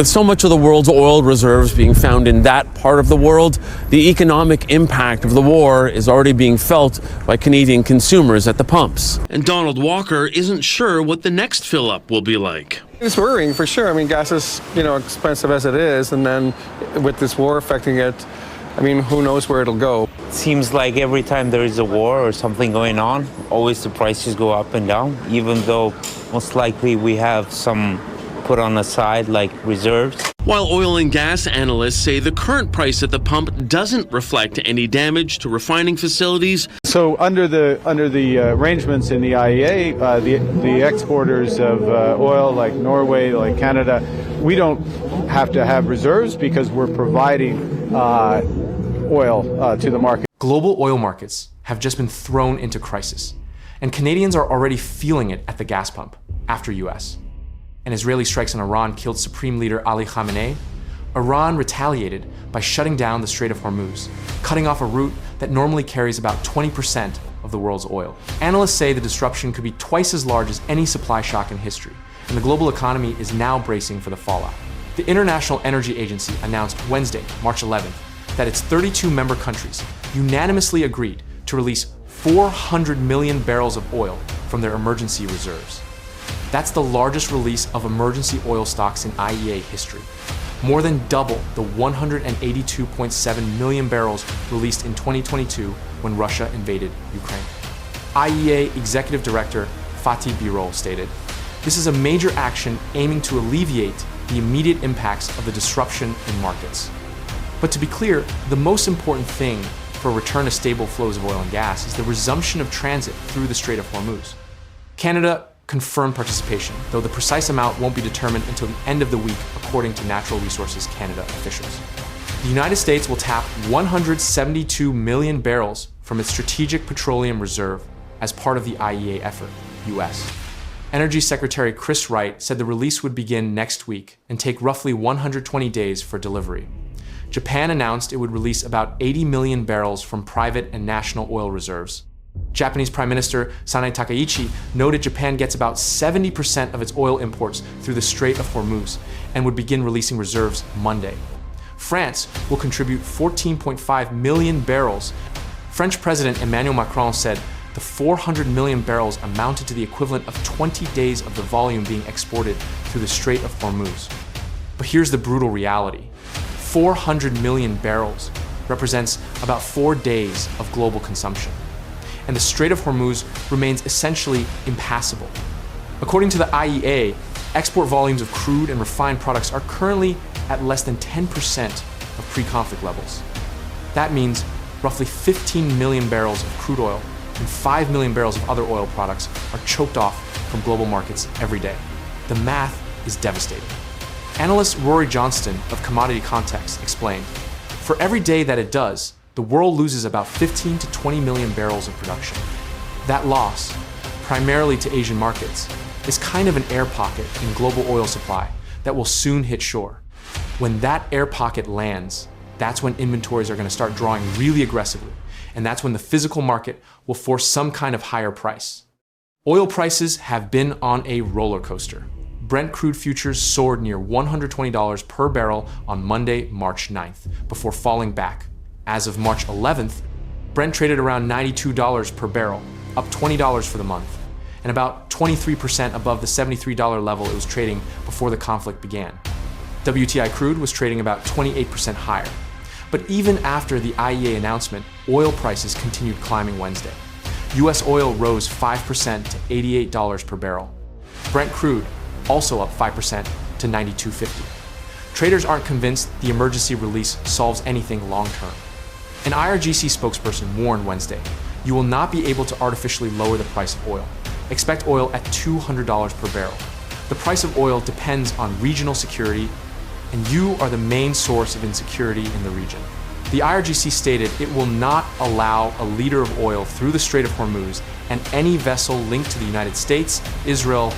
With so much of the world's oil reserves being found in that part of the world, the economic impact of the war is already being felt by Canadian consumers at the pumps. And Donald Walker isn't sure what the next fill-up will be like. It's worrying for sure. I mean, gas is, expensive as it is, and then with this war affecting it, who knows where it'll go. It seems like every time there is a war or something going on, always the prices go up and down, even though most likely we have some put on the side like reserves. While oil and gas analysts say the current price at the pump doesn't reflect any damage to refining facilities. So under the arrangements in the IEA, the exporters of oil like Norway, like Canada, we don't have to have reserves because we're providing oil to the market. Global oil markets have just been thrown into crisis, and Canadians are already feeling it at the gas pump after US. And Israeli strikes on Iran killed Supreme Leader Ali Khamenei, Iran retaliated by shutting down the Strait of Hormuz, cutting off a route that normally carries about 20% of the world's oil. Analysts say the disruption could be twice as large as any supply shock in history, and the global economy is now bracing for the fallout. The International Energy Agency announced Wednesday, March 11th, that its 32 member countries unanimously agreed to release 400 million barrels of oil from their emergency reserves. That's the largest release of emergency oil stocks in IEA history, more than double the 182.7 million barrels released in 2022 when Russia invaded Ukraine. IEA Executive Director Fatih Birol stated, "This is a major action aiming to alleviate the immediate impacts of the disruption in markets." But to be clear, the most important thing for a return to stable flows of oil and gas is the resumption of transit through the Strait of Hormuz. Canada confirmed participation, though the precise amount won't be determined until the end of the week, according to Natural Resources Canada officials. The United States will tap 172 million barrels from its Strategic Petroleum Reserve as part of the IEA effort, US. Energy Secretary Chris Wright said the release would begin next week and take roughly 120 days for delivery. Japan announced it would release about 80 million barrels from private and national oil reserves. Japanese Prime Minister Sanae Takaichi noted Japan gets about 70% of its oil imports through the Strait of Hormuz and would begin releasing reserves Monday. France will contribute 14.5 million barrels. French President Emmanuel Macron said the 400 million barrels amounted to the equivalent of 20 days of the volume being exported through the Strait of Hormuz. But here's the brutal reality. 400 million barrels represents about 4 days of global consumption. And the Strait of Hormuz remains essentially impassable. According to the IEA, export volumes of crude and refined products are currently at less than 10% of pre-conflict levels. That means roughly 15 million barrels of crude oil and 5 million barrels of other oil products are choked off from global markets every day. The math is devastating. Analyst Rory Johnston of Commodity Context explained, "For every day that it does, the world loses about 15 to 20 million barrels of production. That loss, primarily to Asian markets, is kind of an air pocket in global oil supply that will soon hit shore. When that air pocket lands, that's when inventories are going to start drawing really aggressively, and that's when the physical market will force some kind of higher price." Oil prices have been on a roller coaster. Brent crude futures soared near $120 per barrel on Monday, March 9th, before falling back. As of March 11th, Brent traded around $92 per barrel, up $20 for the month, and about 23% above the $73 level it was trading before the conflict began. WTI crude was trading about 28% higher. But even after the IEA announcement, oil prices continued climbing Wednesday. US oil rose 5% to $88 per barrel. Brent crude also up 5% to $92.50. Traders aren't convinced the emergency release solves anything long-term. An IRGC spokesperson warned Wednesday, "You will not be able to artificially lower the price of oil. Expect oil at $200 per barrel. The price of oil depends on regional security, and you are the main source of insecurity in the region." The IRGC stated it will not allow a liter of oil through the Strait of Hormuz, and any vessel linked to the United States, Israel,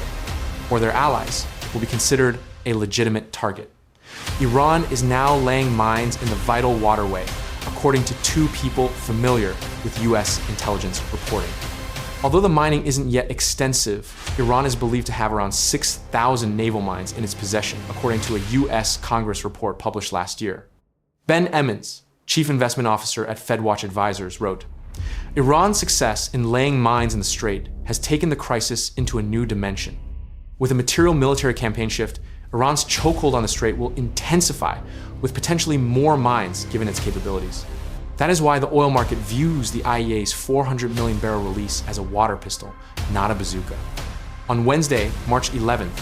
or their allies will be considered a legitimate target. Iran is now laying mines in the vital waterway, according to 2 people familiar with US intelligence reporting. Although the mining isn't yet extensive, Iran is believed to have around 6,000 naval mines in its possession, according to a US Congress report published last year. Ben Emmons, chief investment officer at FedWatch Advisors, wrote, Iran's success in laying mines in the Strait has taken the crisis into a new dimension. With a material military campaign shift, Iran's chokehold on the Strait will intensify with potentially more mines given its capabilities. That is why the oil market views the IEA's 400 million barrel release as a water pistol, not a bazooka. On Wednesday, March 11th,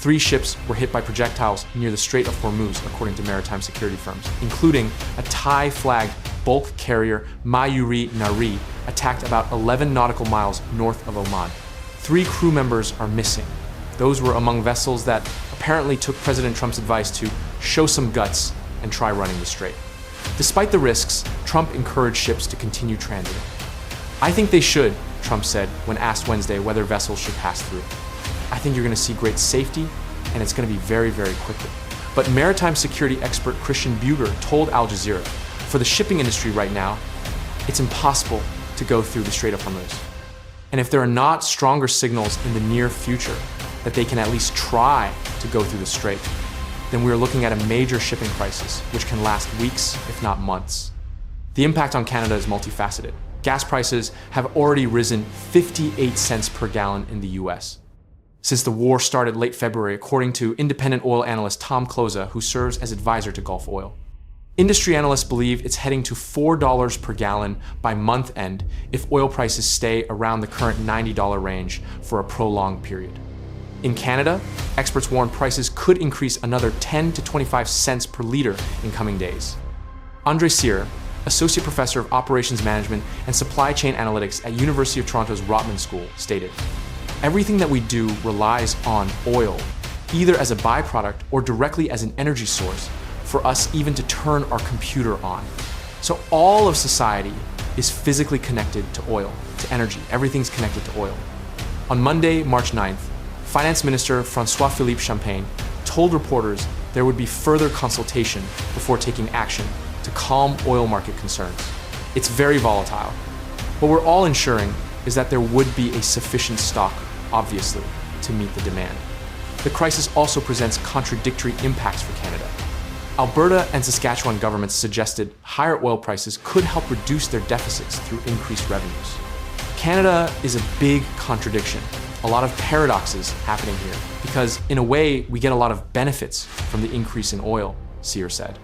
3 ships were hit by projectiles near the Strait of Hormuz, according to maritime security firms, including a Thai-flagged bulk carrier Mayuri Nari attacked about 11 nautical miles north of Oman. 3 crew members are missing. Those were among vessels that apparently took President Trump's advice to show some guts and try running the strait. Despite the risks, Trump encouraged ships to continue transiting. I think they should, Trump said when asked Wednesday whether vessels should pass through. I think you're going to see great safety, and it's going to be very, very quickly. But maritime security expert Christian Buger told Al Jazeera, for the shipping industry right now, it's impossible to go through the Strait of Hormuz. And if there are not stronger signals in the near future that they can at least try to go through the strait, then we are looking at a major shipping crisis, which can last weeks, if not months. The impact on Canada is multifaceted. Gas prices have already risen 58 cents per gallon in the US since the war started late February, according to independent oil analyst Tom Closa, who serves as advisor to Gulf Oil. Industry analysts believe it's heading to $4 per gallon by month end if oil prices stay around the current $90 range for a prolonged period. In Canada, experts warn prices could increase another 10 to 25 cents per liter in coming days. Andre Cyr, associate professor of operations management and supply chain analytics at University of Toronto's Rotman School, stated, everything that we do relies on oil, either as a byproduct or directly as an energy source, for us even to turn our computer on. So all of society is physically connected to oil, to energy. Everything's connected to oil. On Monday, March 9th, Finance Minister François-Philippe Champagne told reporters there would be further consultation before taking action to calm oil market concerns. It's very volatile. What we're all ensuring is that there would be a sufficient stock, obviously, to meet the demand. The crisis also presents contradictory impacts for Canada. Alberta and Saskatchewan governments suggested higher oil prices could help reduce their deficits through increased revenues. Canada is a big contradiction. A lot of paradoxes happening here, because in a way, we get a lot of benefits from the increase in oil, Cyr said.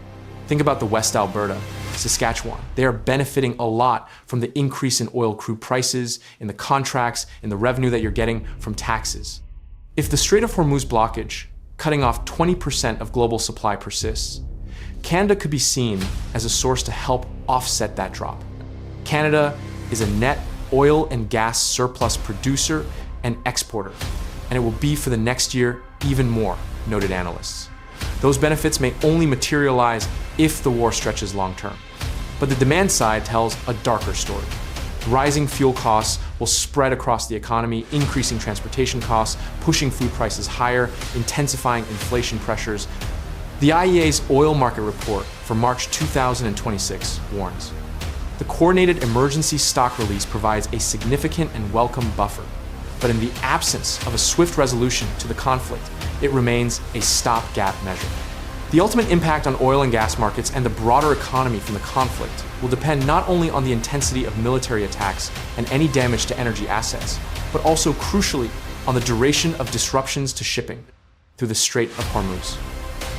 Think about the West Alberta, Saskatchewan. They are benefiting a lot from the increase in oil crude prices, in the contracts, in the revenue that you're getting from taxes. If the Strait of Hormuz blockage, cutting off 20% of global supply, persists, Canada could be seen as a source to help offset that drop. Canada is a net oil and gas surplus producer and exporter, and it will be for the next year even more, noted analysts. Those benefits may only materialize if the war stretches long term. But the demand side tells a darker story. Rising fuel costs will spread across the economy, increasing transportation costs, pushing food prices higher, intensifying inflation pressures. The IEA's oil market report for March 2026 warns, the coordinated emergency stock release provides a significant and welcome buffer. But in the absence of a swift resolution to the conflict, it remains a stopgap measure. The ultimate impact on oil and gas markets and the broader economy from the conflict will depend not only on the intensity of military attacks and any damage to energy assets, but also crucially on the duration of disruptions to shipping through the Strait of Hormuz.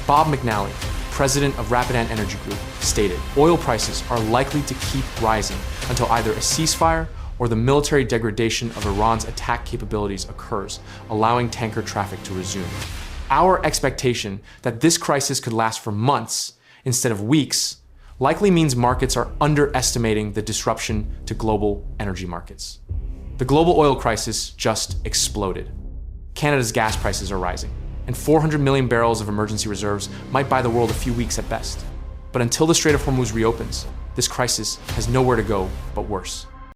Bob McNally, president of Rapidan Energy Group, stated, oil prices are likely to keep rising until either a ceasefire or the military degradation of Iran's attack capabilities occurs, allowing tanker traffic to resume. Our expectation that this crisis could last for months instead of weeks likely means markets are underestimating the disruption to global energy markets. The global oil crisis just exploded. Canada's gas prices are rising, and 400 million barrels of emergency reserves might buy the world a few weeks at best. But until the Strait of Hormuz reopens, this crisis has nowhere to go but worse.